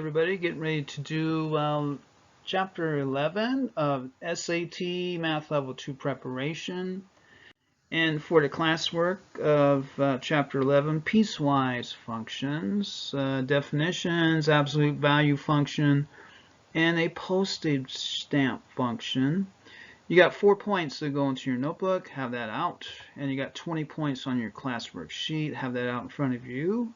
everybody, getting ready to do Chapter 11 of SAT Math Level 2 Preparation. And for the classwork of Chapter 11, Piecewise functions, definitions, absolute value function, and a postage stamp function. You got 4 points that go into your notebook, have that out. And you got 20 points on your classwork sheet, have that out in front of you.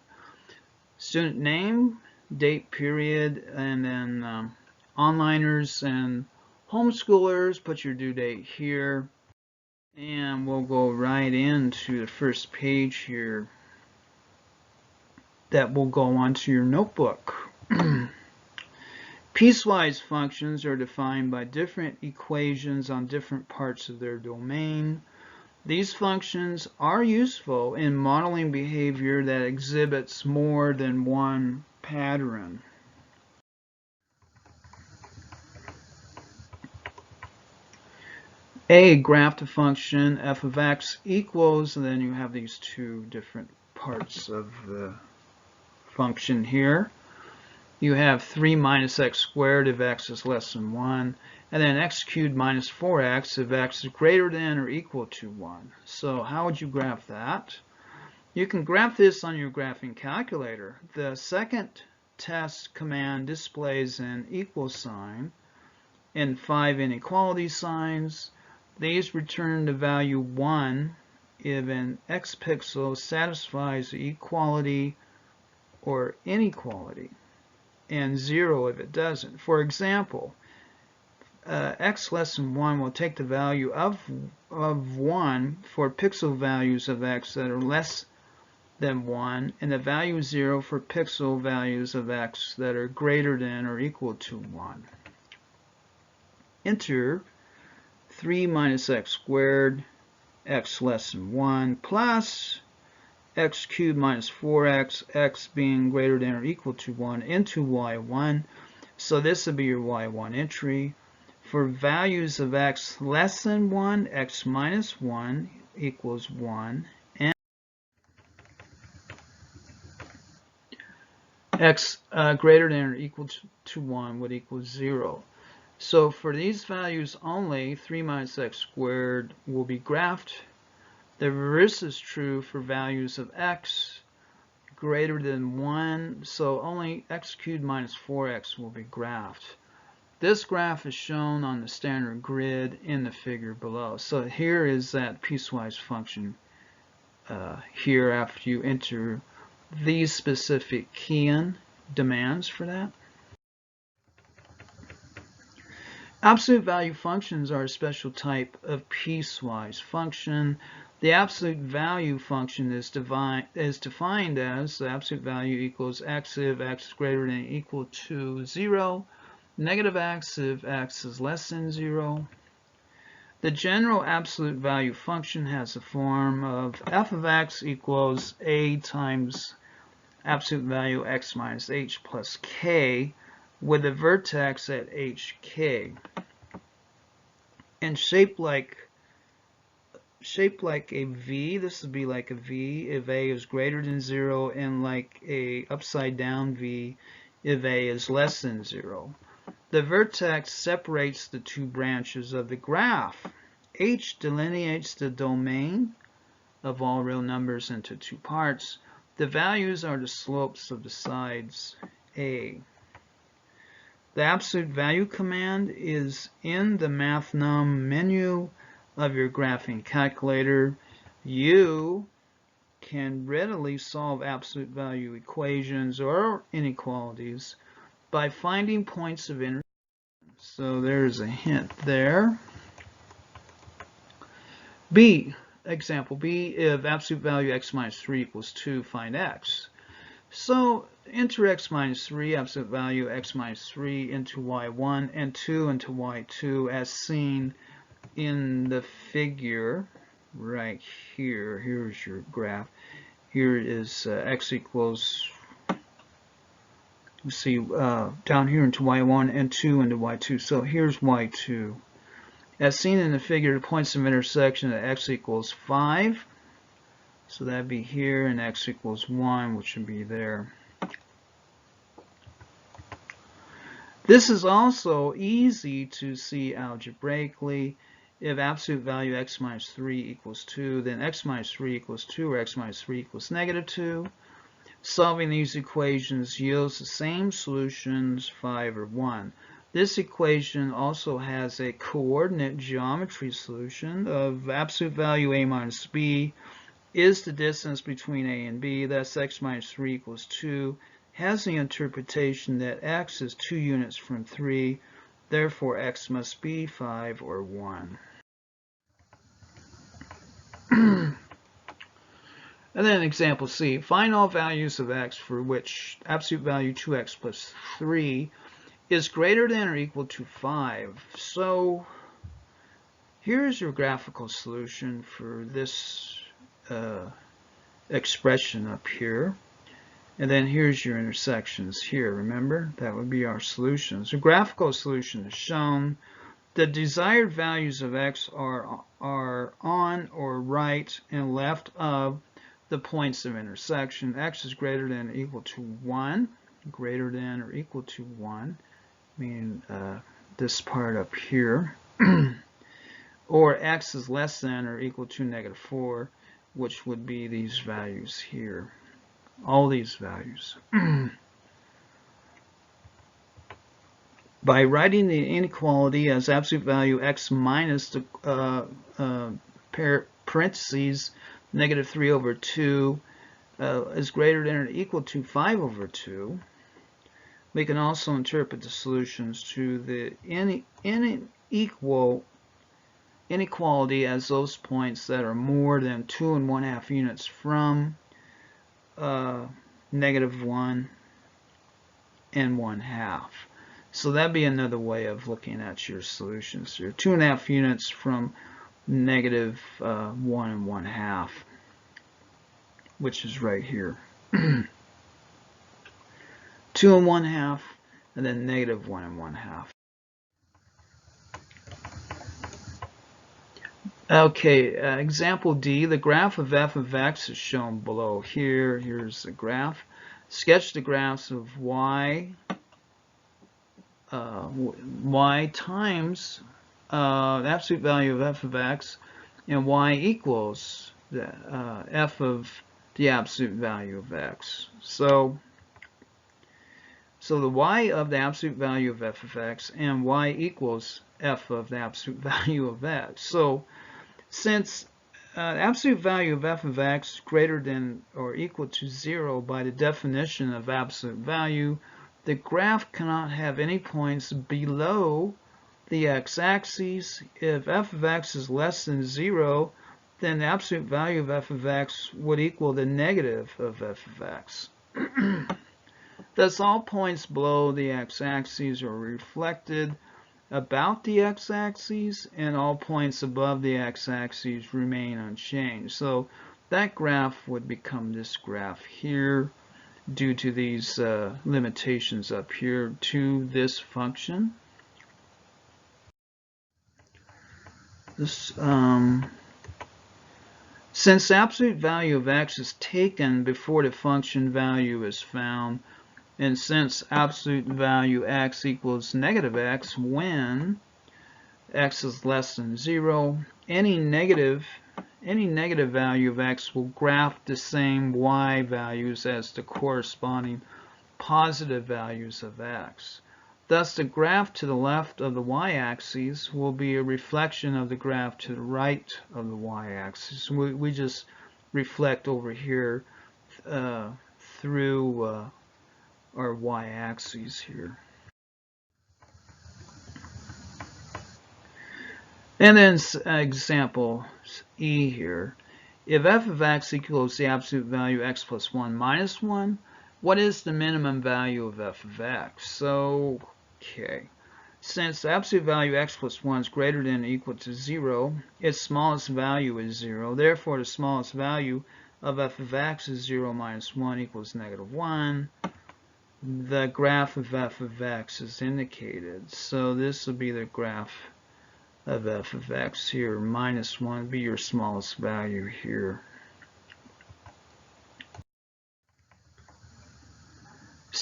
Student name, date, period, and then onliners and homeschoolers, put your due date here. And we'll go right into the first page here that will go onto your notebook. Piecewise functions are defined by different equations on different parts of their domain. These functions are useful in modeling behavior that exhibits more than one pattern. A, graph the function f of x equals, and then you have these two different parts of the function here. You have 3 minus x squared if x is less than 1, and then x cubed minus 4x if x is greater than or equal to 1. So how would you graph that? You can graph this on your graphing calculator. The second test command displays an equal sign and 5 inequality signs. These return the value 1 if an x pixel satisfies the equality or inequality, and 0 if it doesn't. For example, x less than 1 will take the value of 1 for pixel values of x that are less than 1, and the value 0 for pixel values of x that are greater than or equal to 1. Enter 3 minus x squared, x less than 1, plus x cubed minus 4x, x being greater than or equal to 1, into y1. So this would be your y1 entry. For values of x less than 1, x minus 1 equals 1, and x greater than or equal to 1 would equal 0. So for these values only, 3 minus x squared will be graphed. The reverse is true for values of x greater than 1, so only x cubed minus 4x will be graphed. This graph is shown on the standard grid in the figure below. So here is that piecewise function here after you enter these specific key-in demands for that. Absolute value functions are a special type of piecewise function. The absolute value function is defined as the absolute value equals x if x is greater than or equal to 0, negative x if x is less than 0. The general absolute value function has the form of f of x equals a times absolute value x minus h plus k, with a vertex at hk, and shaped like a V. This would be like a V if a is greater than 0, and like a upside down V if a is less than 0. The vertex separates the two branches of the graph. H delineates the domain of all real numbers into two parts. The values are the slopes of the sides A. The absolute value command is in the MathNum menu of your graphing calculator. You can readily solve absolute value equations or inequalities by finding points of intersection. So there's a hint there. B, example B, if absolute value x minus 3 equals 2, find x. So enter x minus 3, absolute value x minus 3 into y1 and 2 into y2 as seen in the figure right here. Here's your graph. Here is x equals, you see down here into y1 and 2 into y2. So here's y2. As seen in the figure, the points of intersection at x equals 5. So that'd be here, and x equals 1, which would be there. This is also easy to see algebraically. If absolute value x minus 3 equals 2, then x minus 3 equals 2, or x minus 3 equals negative 2. Solving these equations yields the same solutions, 5 or 1. This equation also has a coordinate geometry solution of absolute value a minus b is the distance between a and b, thus x minus 3 equals 2, has the interpretation that x is 2 units from 3, therefore x must be 5 or 1. And then example C, find all values of x for which absolute value 2x plus 3 is greater than or equal to 5. So here's your graphical solution for this expression up here. And then here's your intersections here. Remember, that would be our solutions. The graphical solution is shown. The desired values of x are on or right and left of the points of intersection. X is greater than or equal to 1. Greater than or equal to 1. Meaning this part up here. Or x is less than or equal to negative 4, which would be these values here. All these values. By writing the inequality as absolute value x minus the parentheses negative 3 over 2 is greater than or equal to 5 over 2, we can also interpret the solutions to the inequality as those points that are more than 2 1/2 units from negative 1 and 1/2. So that'd be another way of looking at your solutions. You're 2 1/2 units from negative 1 and 1/2, which is right here. 2 1/2, and then negative 1 and 1/2. Okay, example D, the graph of f of x is shown below here. Here's the graph. Sketch the graphs of y times the absolute value of f of x, and y equals the f of the absolute value of x. So the y of the absolute value of f of x and y equals f of the absolute value of x. So since absolute value of f of x is greater than or equal to 0 by the definition of absolute value, the graph cannot have any points below the x-axis. If f of x is less than 0, then the absolute value of f of x would equal the negative of f of x. Thus, all points below the x-axis are reflected about the x-axis, and all points above the x-axis remain unchanged. So that graph would become this graph here due to these limitations up here to this function. Since the absolute value of x is taken before the function value is found, and since absolute value x equals negative x when x is less than 0, any negative value of x will graph the same y values as the corresponding positive values of x. Thus, the graph to the left of the y-axis will be a reflection of the graph to the right of the y-axis. We just reflect over here through our y-axis here. And then example E here. If f of x equals the absolute value x plus 1 minus 1, what is the minimum value of f of x? So, okay. Since the absolute value x plus 1 is greater than or equal to 0, its smallest value is 0. Therefore, the smallest value of f of x is 0 minus 1 equals negative 1. The graph of f of x is indicated. So this will be the graph of f of x here. Minus 1 would be your smallest value here.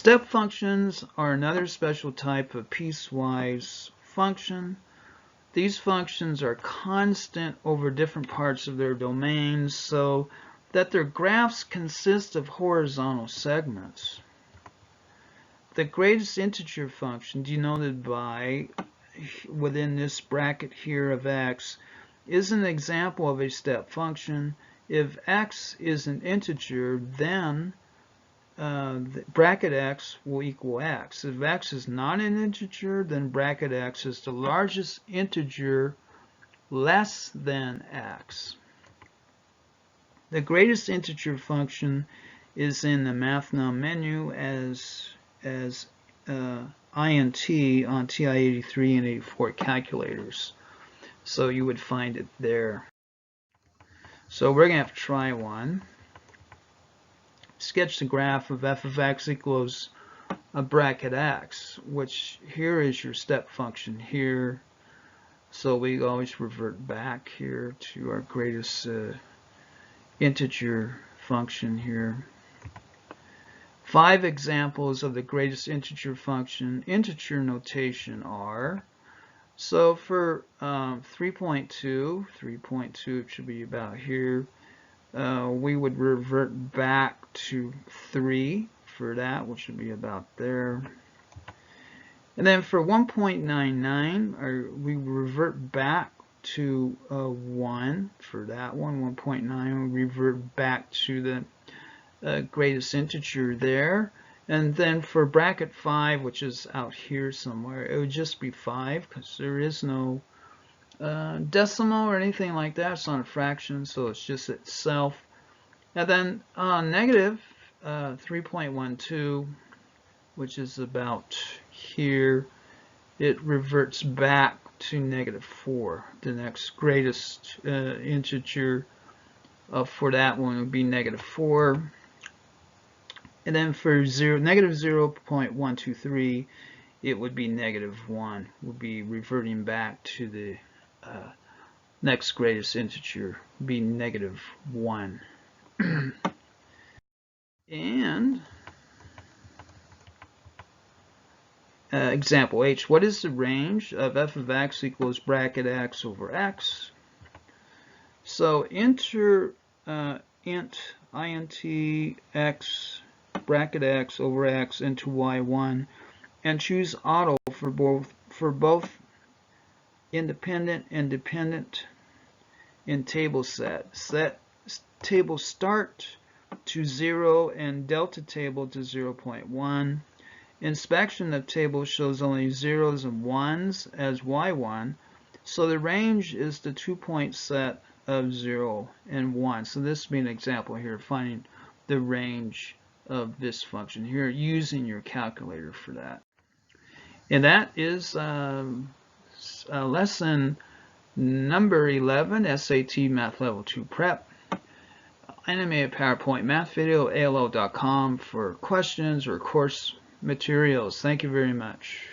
Step functions are another special type of piecewise function. These functions are constant over different parts of their domains so that their graphs consist of horizontal segments. The greatest integer function, denoted by within this bracket here of x, is an example of a step function. If x is an integer, then the bracket x will equal x. If x is not an integer, then bracket x is the largest integer less than x. The greatest integer function is in the MathNum menu as INT on TI-83 and 84 calculators. So you would find it there. So we're going to have to try one. Sketch the graph of f of x equals a bracket x, which here is your step function here. So we always revert back here to our greatest integer function here. 5 examples of the greatest integer function integer notation are, so for 3.2, it should be about here. We would revert back to 3 for that, which would be about there. And then for 1.99, we revert back to 1 for that one. 1.9, we revert back to the greatest integer there. And then for bracket 5, which is out here somewhere, it would just be 5 because there is no decimal or anything like that. It's not a fraction, so it's just itself. And then negative 3.12, which is about here, it reverts back to negative 4. The next greatest integer for that one would be -4. And then for negative 0.123, it would be -1. We'll be reverting back to the next greatest integer, be -1. And example H, what is the range of f of x equals bracket x over x? So enter int x bracket x over x into y1 and choose auto for both independent and dependent in table set. Set table start to 0 and delta table to 0.1. Inspection of table shows only 0s and 1s as y1, so the range is the 2-point set of 0 and 1. So this would be an example here of finding the range of this function here using your calculator for that. And that is lesson number 11, SAT Math Level 2 Prep. Animated PowerPoint Math Video, AOL.com for questions or course materials. Thank you very much.